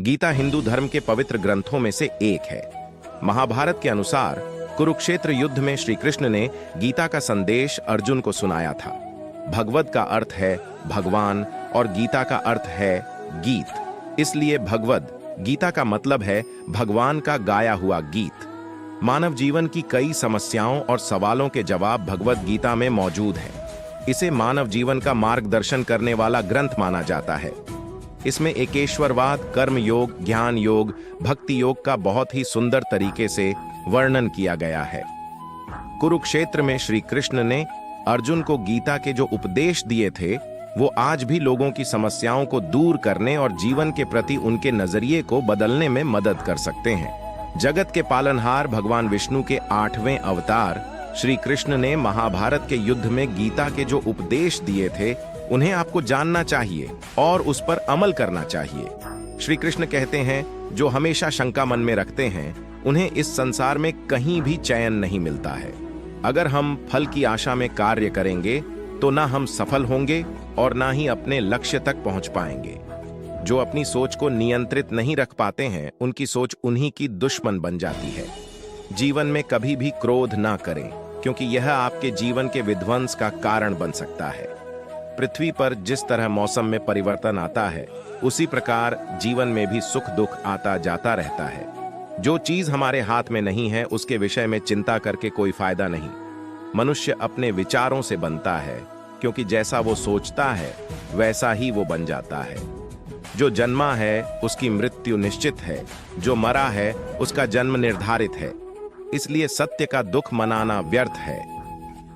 गीता हिंदू धर्म के पवित्र ग्रंथों में से एक है। महाभारत के अनुसार कुरुक्षेत्र युद्ध में श्री कृष्ण ने गीता का संदेश अर्जुन को सुनाया था। भगवद का अर्थ है भगवान और गीता का अर्थ है गीत, इसलिए भगवद गीता का मतलब है भगवान का गाया हुआ गीत। मानव जीवन की कई समस्याओं और सवालों के जवाब भगवद गीता में मौजूद हैं। इसे मानव जीवन का मार्गदर्शन करने वाला ग्रंथ माना जाता है। इसमें एकेश्वरवाद, कर्म योग, ज्ञान योग, भक्ति योग का बहुत ही सुंदर तरीके से वर्णन किया गया है। कुरुक्षेत्र में श्री कृष्ण ने अर्जुन को गीता के जो उपदेश दिए थे वो आज भी लोगों की समस्याओं को दूर करने और जीवन के प्रति उनके नजरिए को बदलने में मदद कर सकते हैं। जगत के पालनहार भगवान विष्णु के 8वें अवतार श्री कृष्ण ने महाभारत के युद्ध में गीता के जो उपदेश दिए थे उन्हें आपको जानना चाहिए और उस पर अमल करना चाहिए। श्री कृष्ण कहते हैं जो हमेशा शंका मन में रखते हैं उन्हें इस संसार में कहीं भी चैन नहीं मिलता है। अगर हम फल की आशा में कार्य करेंगे तो ना हम सफल होंगे और ना ही अपने लक्ष्य तक पहुंच पाएंगे। जो अपनी सोच को नियंत्रित नहीं रख पाते हैं उनकी सोच उन्हीं की दुश्मन बन जाती है। जीवन में कभी भी क्रोध ना करें क्योंकि यह आपके जीवन के विध्वंस का कारण बन सकता है। पृथ्वी पर जिस तरह मौसम में परिवर्तन आता है उसी प्रकार जीवन में भी सुख दुख आता जाता रहता है। जो चीज हमारे हाथ में नहीं है उसके विषय में चिंता करके कोई फायदा नहीं। मनुष्य अपने विचारों से बनता है क्योंकि जैसा वो सोचता है वैसा ही वो बन जाता है। जो जन्मा है उसकी मृत्यु निश्चित है, जो मरा है उसका जन्म निर्धारित है। इसलिए सत्य का दुख मनाना व्यर्थ है।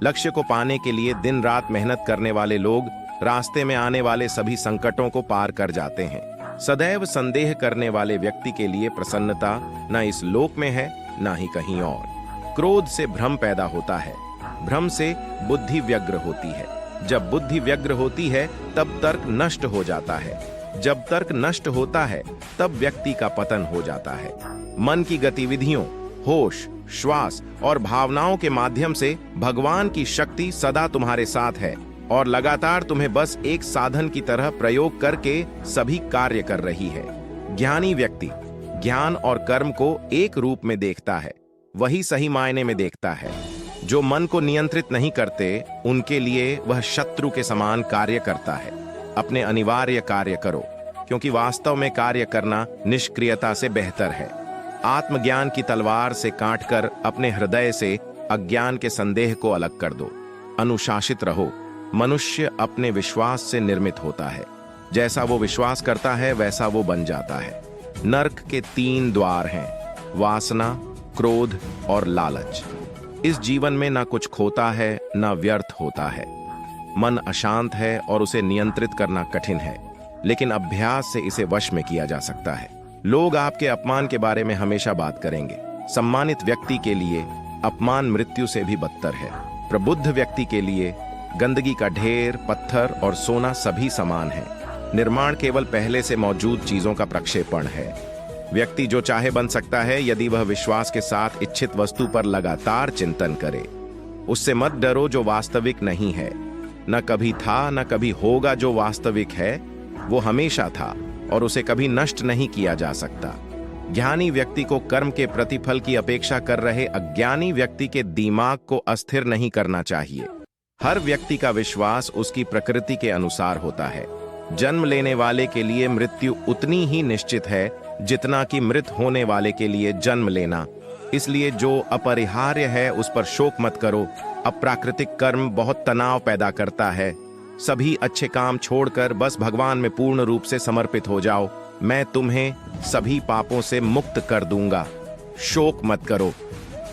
लक्ष्य को पाने के लिए दिन रात मेहनत करने वाले लोग रास्ते में आने वाले सभी संकटों को पार कर जाते हैं। सदैव संदेह करने वाले व्यक्ति के लिए प्रसन्नता न इस लोक में है न ही कहीं और। क्रोध से भ्रम पैदा होता है, भ्रम से बुद्धि व्यग्र होती है। जब बुद्धि व्यग्र होती है तब तर्क नष्ट हो जाता है। जब तर्क नष्ट होता है तब व्यक्ति का पतन हो जाता है। मन की गतिविधियों, होश, श्वास और भावनाओं के माध्यम से भगवान की शक्ति सदा तुम्हारे साथ है और लगातार तुम्हें बस एक साधन की तरह प्रयोग करके सभी कार्य कर रही है। ज्ञानी व्यक्ति ज्ञान और कर्म को एक रूप में देखता है, वही सही मायने में देखता है। जो मन को नियंत्रित नहीं करते उनके लिए वह शत्रु के समान कार्य करता है। अपने अनिवार्य कार्य करो क्योंकि वास्तव में कार्य करना निष्क्रियता से बेहतर है। आत्मज्ञान की तलवार से काटकर अपने हृदय से अज्ञान के संदेह को अलग कर दो। अनुशासित रहो। मनुष्य अपने विश्वास से निर्मित होता है। जैसा वो विश्वास करता है वैसा वो बन जाता है। नरक के 3 द्वार हैं, वासना, क्रोध और लालच। इस जीवन में ना कुछ खोता है ना व्यर्थ होता है। मन अशांत है और उसे नियंत्रित करना कठिन है, लेकिन अभ्यास से इसे वश में किया जा सकता है। लोग आपके अपमान के बारे में हमेशा बात करेंगे। सम्मानित व्यक्ति के लिए अपमान मृत्यु से भी बदतर है। प्रबुद्ध व्यक्ति के लिए गंदगी का ढेर, पत्थर और सोना सभी समान है। निर्माण केवल पहले से मौजूद चीजों का प्रक्षेपण है। व्यक्ति जो चाहे बन सकता है यदि वह विश्वास के साथ इच्छित वस्तु पर लगातार चिंतन करे। उससे मत डरो जो वास्तविक नहीं है। न कभी था न कभी होगा। जो वास्तविक है वो हमेशा था और उसे कभी नष्ट नहीं किया जा सकता। ज्ञानी व्यक्ति को कर्म के प्रतिफल की अपेक्षा कर रहे अज्ञानी व्यक्ति के दिमाग को अस्थिर नहीं करना चाहिए। हर व्यक्ति का विश्वास उसकी प्रकृति के अनुसार होता है। जन्म लेने वाले के लिए मृत्यु उतनी ही निश्चित है जितना कि मृत होने वाले के लिए जन्म लेना। इसलिए जो अपरिहार्य है उस पर शोक मत करो। अप्राकृतिक कर्म बहुत तनाव पैदा करता है। सभी अच्छे काम छोड़कर बस भगवान में पूर्ण रूप से समर्पित हो जाओ। मैं तुम्हें सभी पापों से मुक्त कर दूंगा। शोक मत करो।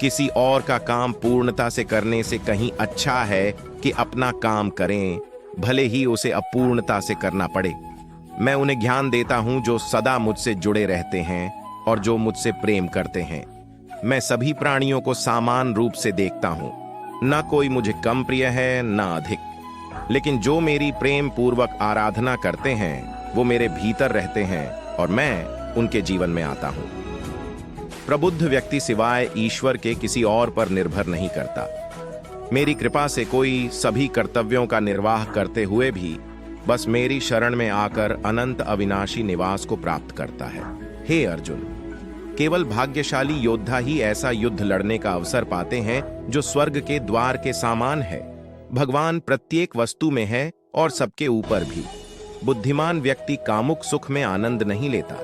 किसी और का काम पूर्णता से करने से कहीं अच्छा है कि अपना काम करें, भले ही उसे अपूर्णता से करना पड़े। मैं उन्हें ज्ञान देता हूं जो सदा मुझसे जुड़े रहते हैं और जो मुझसे प्रेम करते हैं। मैं सभी प्राणियों को समान रूप से देखता हूं। ना कोई मुझे कम प्रिय है ना अधिक, लेकिन जो मेरी प्रेम पूर्वक आराधना करते हैं वो मेरे भीतर रहते हैं और मैं उनके जीवन में आता हूं। प्रबुद्ध व्यक्ति सिवाय ईश्वर के किसी और पर निर्भर नहीं करता। मेरी कृपा से कोई सभी कर्तव्यों का निर्वाह करते हुए भी बस मेरी शरण में आकर अनंत अविनाशी निवास को प्राप्त करता है। हे अर्जुन, केवल भाग्यशाली योद्धा ही ऐसा युद्ध लड़ने का अवसर पाते हैं जो स्वर्ग के द्वार के समान है। भगवान प्रत्येक वस्तु में है और सबके ऊपर भी। बुद्धिमान व्यक्ति कामुक सुख में आनंद नहीं लेता।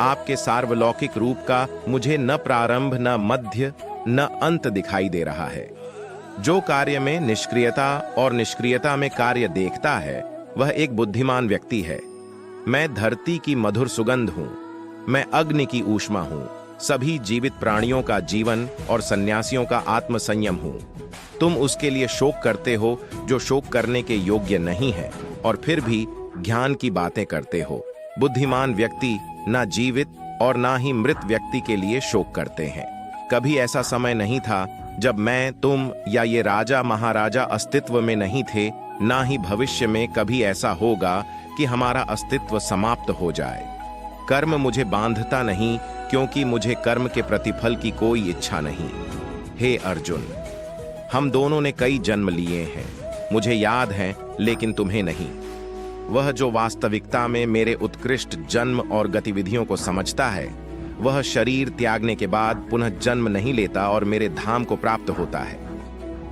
आपके सार्वलौकिक रूप का मुझे न प्रारंभ, न मध्य, न अंत दिखाई दे रहा है। जो कार्य में निष्क्रियता और निष्क्रियता में कार्य देखता है, वह एक बुद्धिमान व्यक्ति है। मैं धरती की मधुर सुगंध हूं, मैं अग्नि की ऊष्मा हूं, सभी जीवित प्राणियों का जीवन और सन्यासियों का आत्मसंयम हूं। तुम उसके लिए शोक करते हो जो शोक करने के योग्य नहीं है, और फिर भी ज्ञान की बातें करते हो। बुद्धिमान व्यक्ति ना जीवित और ना ही मृत व्यक्ति के लिए शोक करते हैं। कभी ऐसा समय नहीं था जब मैं, तुम या ये राजा महाराजा अस्तित्व में नहीं थे, ना ही भविष्य में कभी ऐसा होगा कि हमारा अस्तित्व समाप्त हो जाए। कर्म मुझे बांधता नहीं, क्योंकि मुझे कर्म के प्रतिफल की कोई इच्छा नहीं। हे अर्जुन, हम दोनों ने कई जन्म लिए हैं, मुझे याद है, लेकिन तुम्हें नहीं। वह जो वास्तविकता में मेरे उत्कृष्ट जन्म और गतिविधियों को समझता है, वह शरीर त्यागने के बाद पुनः जन्म नहीं लेता और मेरे धाम को प्राप्त होता है।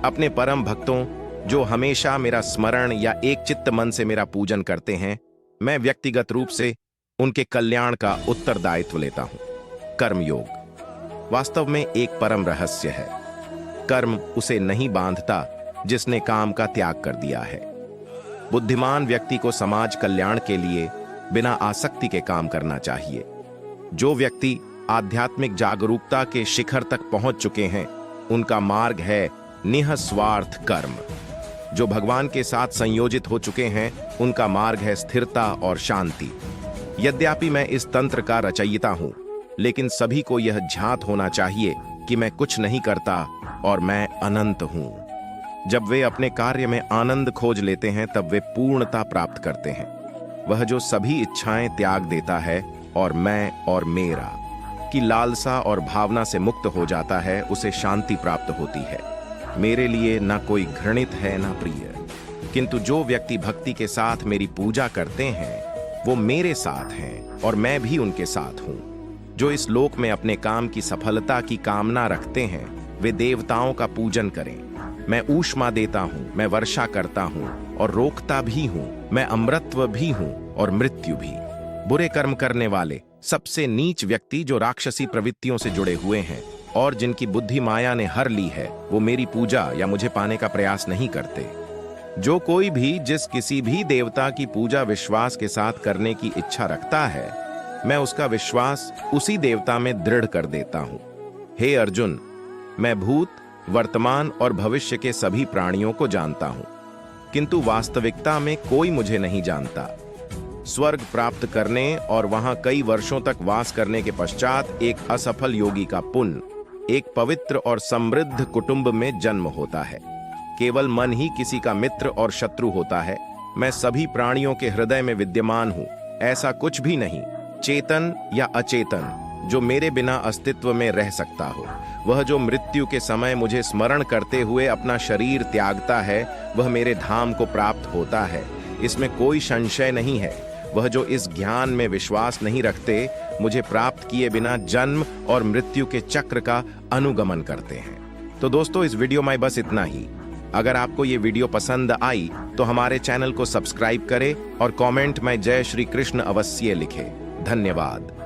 अपने परम भक्तों जो हमेशा मेरा स्मरण या एक चित्त मन से मेरा पूजन करते हैं, मैं व्यक्तिगत रूप से उनके कल्याण का उत्तरदायित्व लेता हूं। कर्मयोग वास्तव में एक परम रहस्य है। कर्म उसे नहीं बांधता जिसने काम का त्याग कर दिया है। बुद्धिमान व्यक्ति को समाज कल्याण के लिए बिना आसक्ति के काम करना चाहिए। जो व्यक्ति आध्यात्मिक जागरूकता के शिखर तक पहुंच चुके हैं, उनका मार्ग है निःस्वार्थ कर्म। जो भगवान के साथ संयोजित हो चुके हैं, उनका मार्ग है स्थिरता और शांति। यद्यपि मैं इस तंत्र का रचयिता हूं, लेकिन सभी को यह ज्ञात होना चाहिए कि मैं कुछ नहीं करता और मैं अनंत हूं। जब वे अपने कार्य में आनंद खोज लेते हैं, तब वे पूर्णता प्राप्त करते हैं। वह जो सभी इच्छाएं त्याग देता है और मैं और मेरा की लालसा और भावना से मुक्त हो जाता है, उसे शांति प्राप्त होती है। मेरे लिए ना कोई घृणित है ना प्रिय, किंतु जो व्यक्ति भक्ति के साथ मेरी पूजा करते हैं, वो मेरे साथ हैं और मैं भी उनके साथ हूं। जो इस लोक में अपने काम की सफलता की कामना रखते हैं, वे देवताओं का पूजन करें। मैं ऊष्मा देता हूं, मैं वर्षा करता हूं और रोकता भी हूं, मैं अमृतत्व भी हूं और मृत्यु भी। बुरे कर्म करने वाले, सबसे नीच व्यक्ति जो राक्षसी प्रवृत्तियों से जुड़े हुए हैं और जिनकी बुद्धि माया ने हर ली है, वो मेरी पूजा या मुझे पाने का प्रयास नहीं करते। जो कोई भी जिस किसी भी देवता की पूजा विश्वास के साथ करने की इच्छा रखता है, मैं उसका विश्वास उसी देवता में दृढ़ कर देता हूं। हे अर्जुन, मैं भूत, वर्तमान और भविष्य के सभी प्राणियों को जानता हूं, किंतु वास्तविकता में कोई मुझे नहीं जानता। स्वर्ग प्राप्त करने और वहां कई वर्षों तक वास करने के पश्चात एक असफल योगी का पुण्य एक पवित्र और समृद्ध कुटुंब में जन्म होता है। केवल मन ही किसी का मित्र और शत्रु होता है। मैं सभी प्राणियों के हृदय में विद्यमान हूं। ऐसा कुछ भी नहीं, चेतन या अचेतन, जो मेरे बिना अस्तित्व में रह सकता हो। वह जो मृत्यु के समय मुझे स्मरण करते हुए अपना शरीर त्यागता है, वह मेरे धाम को प्राप्त होता है। इसमें कोई संशय नहीं है। वह जो इस ज्ञान में विश्वास नहीं रखते, मुझे प्राप्त किए बिना जन्म और मृत्यु के चक्र का अनुगमन करते हैं। तो दोस्तों, इस वीडियो में बस इतना ही। अगर आपको ये वीडियो पसंद आई तो हमारे चैनल को सब्सक्राइब करें और कमेंट में जय श्री कृष्ण अवश्य लिखें। धन्यवाद।